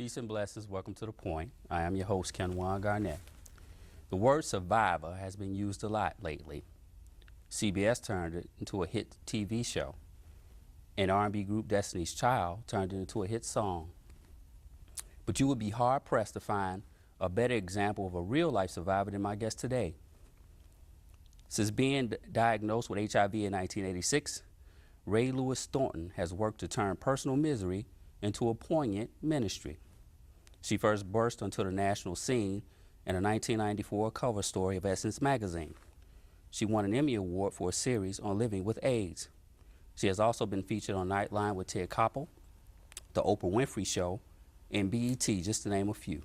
Peace and blessings. Welcome to The Point. I am your host, Kenjuan Garnett. The word survivor has been used a lot lately. CBS turned it into a hit TV show, and R&B group Destiny's Child turned it into a hit song. But you would be hard-pressed to find a better example of a real-life survivor than my guest today. Since being diagnosed with HIV in 1986, Rae Lewis-Thornton has worked to turn personal misery into a poignant ministry. She first burst onto the national scene in a 1994 cover story of Essence magazine. She won an Emmy Award for a series on living with AIDS. She has also been featured on Nightline with Ted Koppel, The Oprah Winfrey Show, and BET, just to name a few.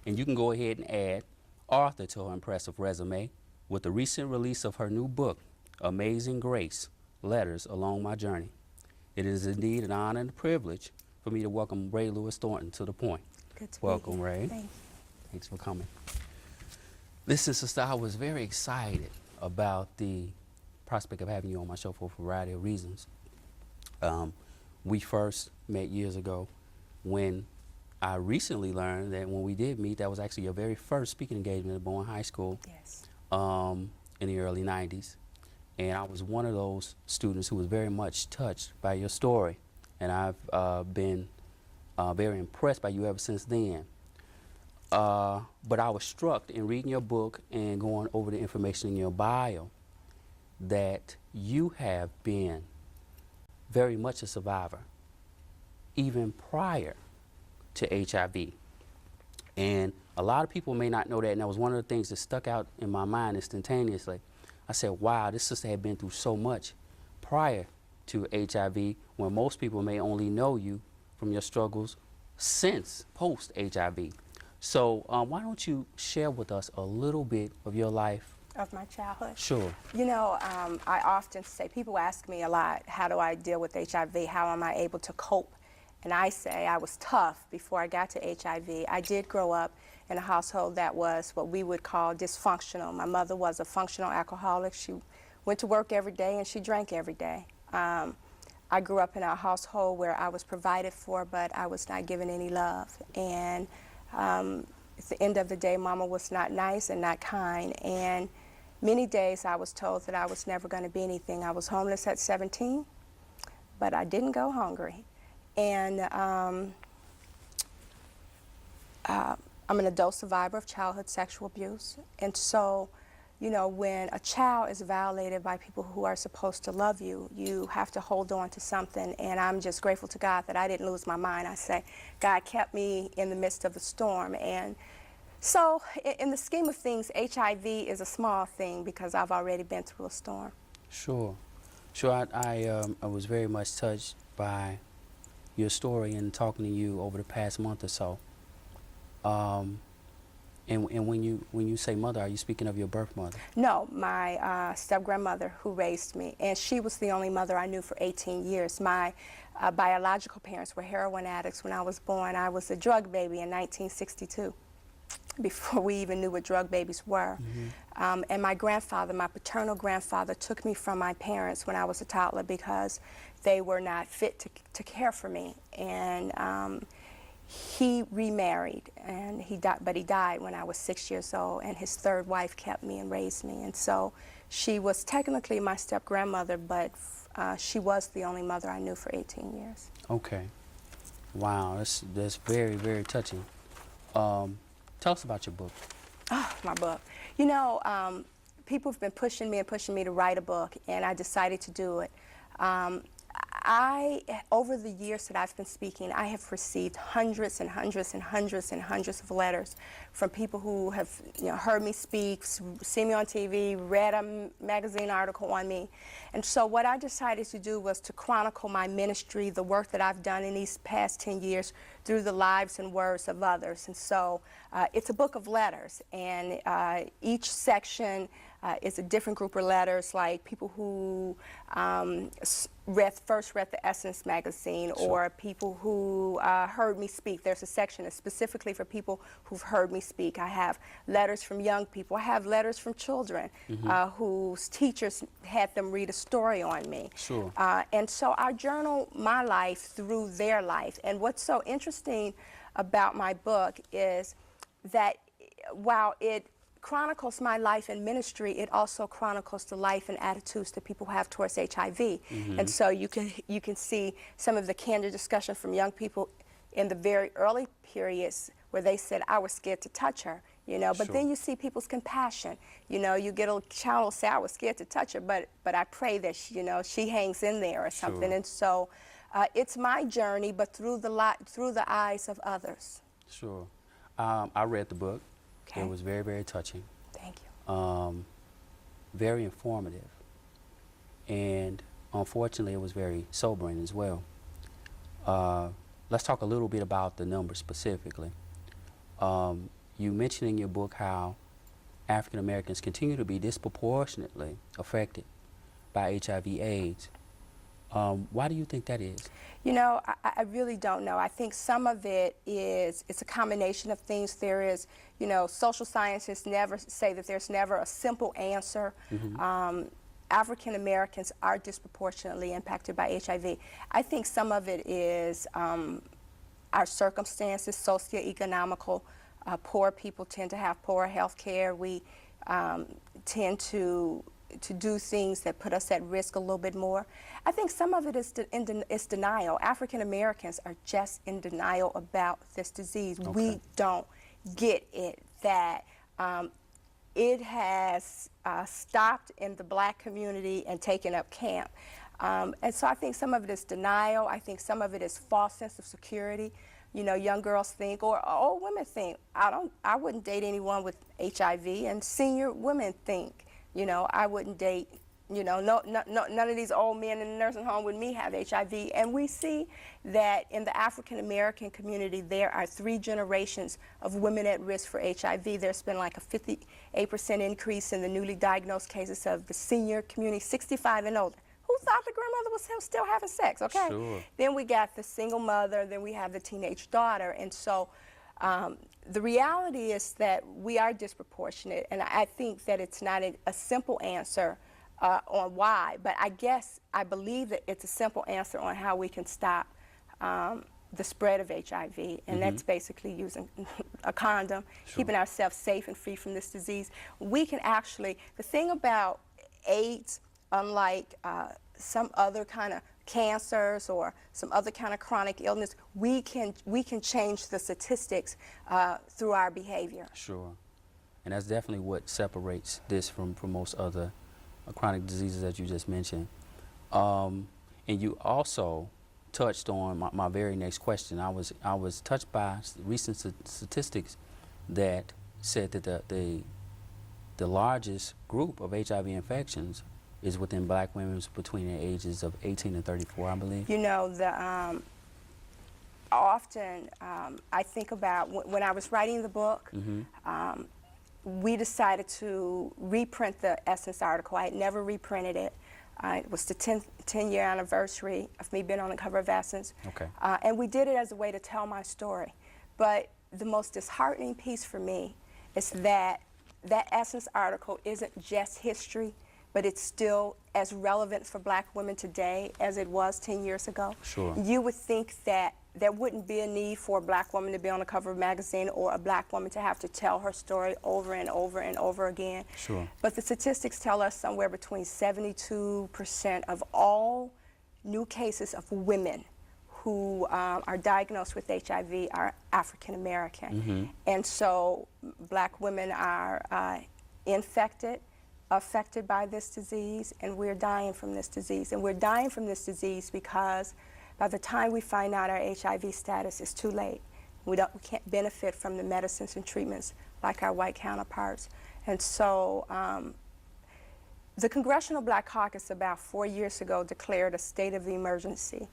And you can go ahead and add author to her impressive resume with the recent release of her new book, Amazing Grace, Letters Along My Journey. It is indeed an honor and a privilege for me to welcome Rae Lewis-Thornton to The Point. Good to welcome, be here. Rae. Thank you. Thanks for coming. Listen, sister, I was very excited about the prospect of having you on my show for a variety of reasons. We first met years ago when I recently learned that when we did meet, that was actually your very first speaking engagement at Bowen High School. Yes. In the early 90s. And I was one of those students who was very much touched by your story. And I've been very impressed by you ever since then. But I was struck in reading your book and going over the information in your bio that you have been very much a survivor, even prior to HIV. And a lot of people may not know that, and that was one of the things that stuck out in my mind instantaneously. I said, wow, this sister had been through so much prior to HIV, when most people may only know you from your struggles since post-HIV. So why don't you share with us a little bit of your life? Of my childhood? Sure. You know, I often say, people ask me a lot, how do I deal with HIV? How am I able to cope? And I say I was tough before I got to HIV. I did grow up in a household that was what we would call dysfunctional. My mother was a functional alcoholic. She went to work every day and she drank every day. I grew up in a household where I was provided for, but I was not given any love. And at the end of the day, Mama was not nice and not kind. And many days I was told that I was never going to be anything. I was homeless at 17, but I didn't go hungry. And I'm an adult survivor of childhood sexual abuse. And so, you know, when a child is violated by people who are supposed to love you, you have to hold on to something. And I'm just grateful to God that I didn't lose my mind. I say, God kept me in the midst of the storm. And so, in the scheme of things, HIV is a small thing because I've already been through a storm. Sure. Sure, I was very much touched by your story and talking to you over the past month or so. And when you say mother, are you speaking of your birth mother? No, my step-grandmother who raised me, and she was the only mother I knew for 18 years. My biological parents were heroin addicts when I was born. I was a drug baby in 1962, before we even knew what drug babies were. Mm-hmm. And my grandfather, my paternal grandfather, took me from my parents when I was a toddler because they were not fit to care for me. And he remarried, and he died when I was 6 years old, and his third wife kept me and raised me. And so she was technically my step-grandmother, but she was the only mother I knew for 18 years. Okay. Wow, that's very, very touching. Tell us about your book. Oh, my book. You know, people have been pushing me to write a book, and I decided to do it. Over the years that I've been speaking, I have received hundreds and hundreds and hundreds and hundreds of letters from people who have, you know, heard me speak, seen me on TV, read a magazine article on me. And so what I decided to do was to chronicle my ministry, the work that I've done in these past 10 years through the lives and words of others. And so it's a book of letters, and each section is a different group of letters, like people who first read the Essence magazine, or people who heard me speak. There's a section that's specifically for people who've heard me speak. I have letters from young people. I have letters from children whose teachers had them read a story on me. Sure. And so I journal my life through their life. And what's so interesting about my book is that while it chronicles my life in ministry, it also chronicles the life and attitudes that people have towards HIV. And so you can see some of the candid discussion from young people in the very early periods where they said, I was scared to touch her, you know, but then you see people's compassion. You know, you get a child will say, I was scared to touch her, but I pray that she, you know, she hangs in there or something. And so it's my journey, but through the eyes of others. Sure. I read the book. Okay. It was very, very touching. Thank you. Very informative. And unfortunately, it was very sobering as well. Let's talk a little bit about the numbers specifically. You mentioned in your book how African Americans continue to be disproportionately affected by HIV/AIDS. Why do you think that is? You know, I really don't know. I think some of it is, it's a combination of things. There is, you know, social scientists never say that there's never a simple answer. African Americans are disproportionately impacted by HIV. I think some of it is our circumstances, socioeconomical. Poor people tend to have poor health care. We tend to do things that put us at risk a little bit more. I think some of it is denial. African Americans are just in denial about this disease. Okay. We don't get it, that it has stopped in the black community and taken up camp. And so I think some of it is denial. I think some of it is false sense of security. You know, young girls think, or old women think, I wouldn't date anyone with HIV, and senior women think, you know, I wouldn't date, you know, none of these old men in the nursing home with me have HIV. And we see that in the African American community, there are 3 generations of women at risk for HIV. There's been like a 58% increase in the newly diagnosed cases of the senior community, 65 and older. Who thought the grandmother was still having sex, okay? Sure. Then we got the single mother, then we have the teenage daughter. And so the reality is that we are disproportionate, and I think that it's not a simple answer on why, but I believe that it's a simple answer on how we can stop the spread of HIV, and that's basically using a condom, keeping ourselves safe and free from this disease. We can actually, the thing about AIDS, unlike some other kind of cancers or some other kind of chronic illness, we can change the statistics through our behavior. Sure. And that's definitely what separates this from most other chronic diseases that you just mentioned. And you also touched on my very next question. I was touched by recent statistics that said that the largest group of HIV infections is within black women between the ages of 18 and 34, I believe. You know, often I think about when I was writing the book, we decided to reprint the Essence article. I had never reprinted it. It was the 10-year anniversary of me being on the cover of Essence. Okay. And we did it as a way to tell my story. But the most disheartening piece for me is that Essence article isn't just history, but it's still as relevant for black women today as it was 10 years ago. Sure. You would think that there wouldn't be a need for a black woman to be on the cover of a magazine or a black woman to have to tell her story over and over and over again. Sure. But the statistics tell us somewhere between 72% of all new cases of women who are diagnosed with HIV are African American. And so black women are affected by this disease, and we're dying from this disease. And we're dying from this disease because by the time we find out our HIV status, it's too late. We can't benefit from the medicines and treatments like our white counterparts. And so the Congressional Black Caucus about 4 years ago declared a state of emergency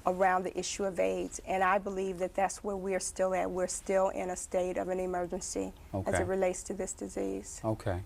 around the issue of AIDS, and I believe that that's where we're still at. We're still in a state of an emergency as it relates to this disease. Okay.